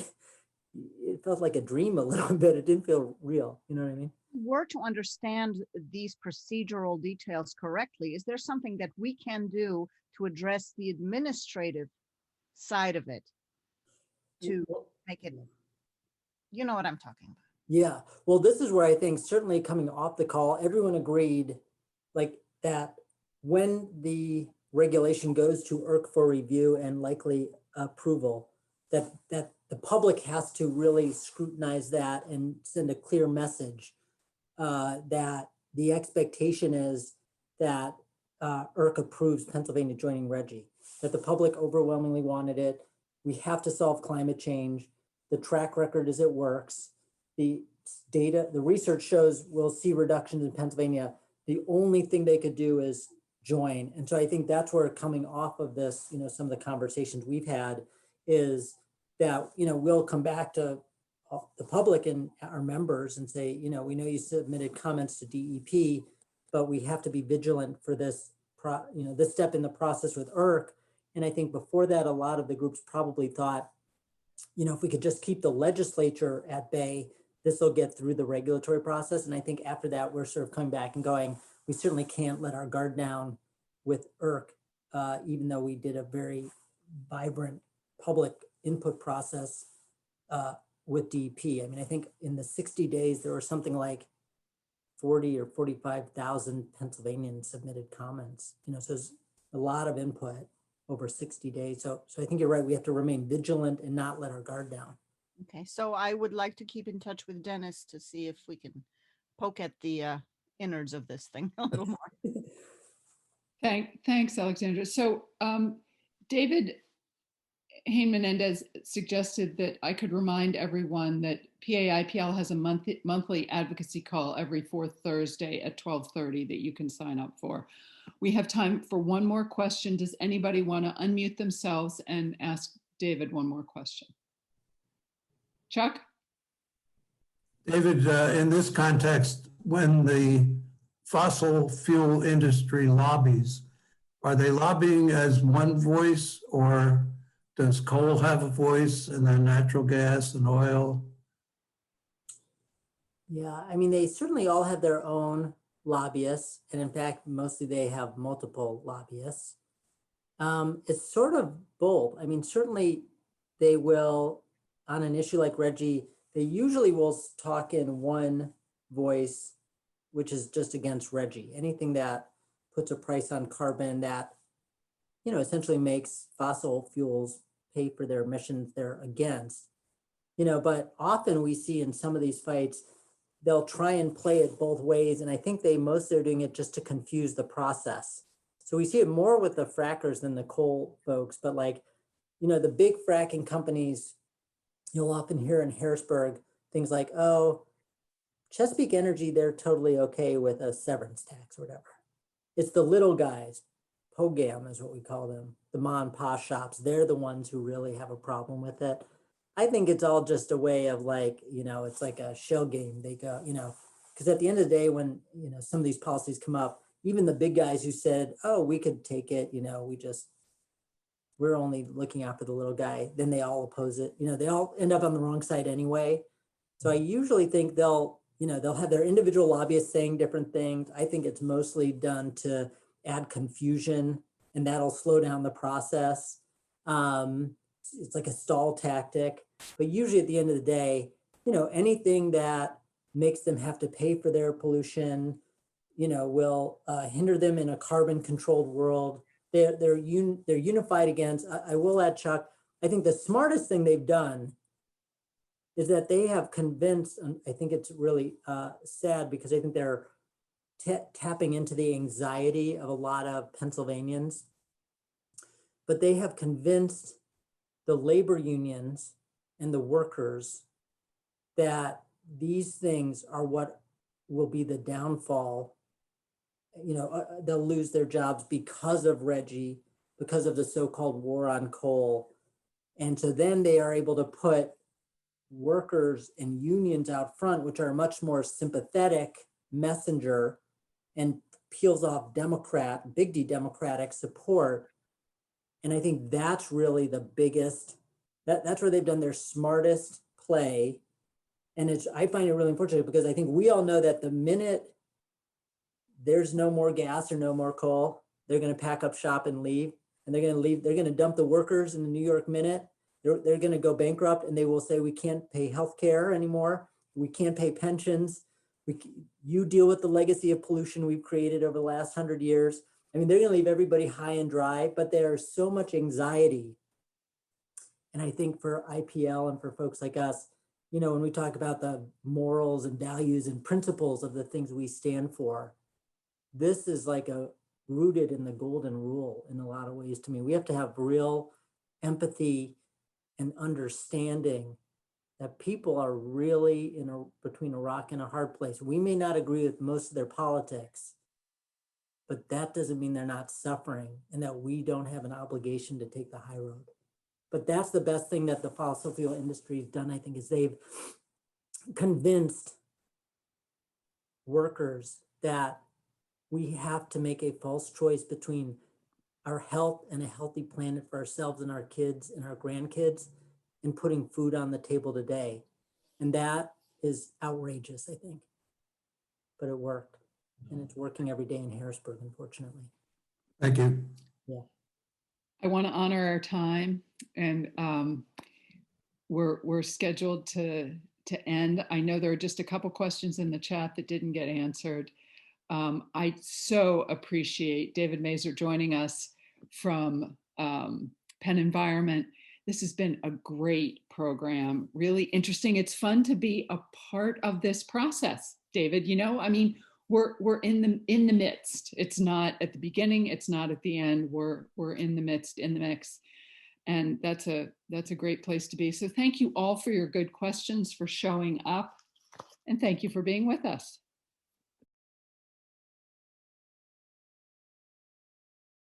it felt like a dream a little bit. It didn't feel real. You know what I mean? Were to understand these procedural details correctly, is there something that we can do to address the administrative side of it to make it, you know what I'm talking about? Yeah, well, this is where I think certainly coming off the call, everyone agreed like that when the regulation goes to ERC for review and likely approval, that the public has to really scrutinize that and send a clear message that the expectation is that ERC approves Pennsylvania joining Reggie, that the public overwhelmingly wanted it. We have to solve climate change. The track record is it works. The data, the research shows we'll see reductions in Pennsylvania. The only thing they could do is join. And so I think that's where coming off of this, some of the conversations we've had is that, we'll come back to the public and our members and say, we know you submitted comments to DEP, but we have to be vigilant for this, this step in the process with ERC. And I think before that, a lot of the groups probably thought, if we could just keep the legislature at bay, this will get through the regulatory process. And I think after that, we're sort of coming back and going, we certainly can't let our guard down with ERC, even though we did a very vibrant public input process with DEP. I mean, I think in the 60 days, there were something like 40 or 45,000 Pennsylvanians submitted comments. You know, so there's a lot of input over 60 days. So I think you're right. We have to remain vigilant and not let our guard down. Okay, so I would like to keep in touch with Dennis to see if we can poke at the innards of this thing a little more. Thanks, Alexandra. So David Hain-Menendez suggested that I could remind everyone that PAIPL has a monthly advocacy call every fourth Thursday at 12:30 that you can sign up for. We have time for one more question. Does anybody want to unmute themselves and ask David one more question? Chuck? David, in this context, when the fossil fuel industry lobbies, are they lobbying as one voice, or does coal have a voice and then natural gas and oil? Yeah, I mean, they certainly all have their own lobbyists. And in fact, mostly they have multiple lobbyists. It's sort of both. I mean, certainly they will, on an issue like Reggie, they usually will talk in one voice, which is just against Reggie. Anything that puts a price on carbon that, you know, essentially makes fossil fuels pay for their emissions, they're against. You know, but often we see in some of these fights, they'll try and play it both ways. And I think they mostly are doing it just to confuse the process. So we see it more with the frackers than the coal folks, but like, you know, the big fracking companies, you'll often hear in Harrisburg, things like, oh, Chesapeake Energy, they're totally okay with a severance tax or whatever. It's the little guys, POGAM is what we call them, the ma and pa shops, they're the ones who really have a problem with it. I think it's all just a way of like, you know, it's like a shell game. They go, you know, because at the end of the day, when, you know, some of these policies come up, even the big guys who said, oh, we could take it, you know, we're only looking out for the little guy, then they all oppose it. You know, they all end up on the wrong side anyway. So I usually think they'll have their individual lobbyists saying different things. I think it's mostly done to add confusion, and that'll slow down the process. It's like a stall tactic, but usually at the end of the day, you know, anything that makes them have to pay for their pollution, you know, will hinder them in a carbon controlled world. They're unified against, I will add, Chuck, I think the smartest thing they've done is that they have convinced, and I think it's really sad because I think they're tapping into the anxiety of a lot of Pennsylvanians, but they have convinced the labor unions and the workers that these things are what will be the downfall. You know, they'll lose their jobs because of Reggie, because of the so-called war on coal. And so then they are able to put workers and unions out front, which are a much more sympathetic messenger and peels off big D Democratic support. And I think that's really the biggest, that's where they've done their smartest play. And I find it really unfortunate because I think we all know that the minute there's no more gas or no more coal, they're going to pack up shop and leave. And they're going to dump the workers in the New York Minute. They're going to go bankrupt, and they will say, we can't pay health care anymore. We can't pay pensions. You deal with the legacy of pollution we've created over the last 100 years. I mean, they're going to leave everybody high and dry, but there's so much anxiety. And I think for IPL and for folks like us, you know, when we talk about the morals and values and principles of the things we stand for, this is like rooted in the golden rule in a lot of ways to me. We have to have real empathy and understanding that people are really between a rock and a hard place. We may not agree with most of their politics, but that doesn't mean they're not suffering and that we don't have an obligation to take the high road. But that's the best thing that the fossil fuel industry has done, I think, is they've convinced workers that we have to make a false choice between our health and a healthy planet for ourselves and our kids and our grandkids and putting food on the table today. And that is outrageous, I think. But it worked. And it's working every day in Harrisburg, unfortunately. Thank you. Yeah. I want to honor our time, and we're scheduled to end. I know there are just a couple questions in the chat that didn't get answered. I so appreciate David Mazur joining us from PennEnvironment. This has been a great program, really interesting. It's fun to be a part of this process, David. You know, I mean, we're in the midst. It's not at the beginning. It's not at the end. We're in the midst, in the mix, and that's a great place to be. So thank you all for your good questions, for showing up, and thank you for being with us.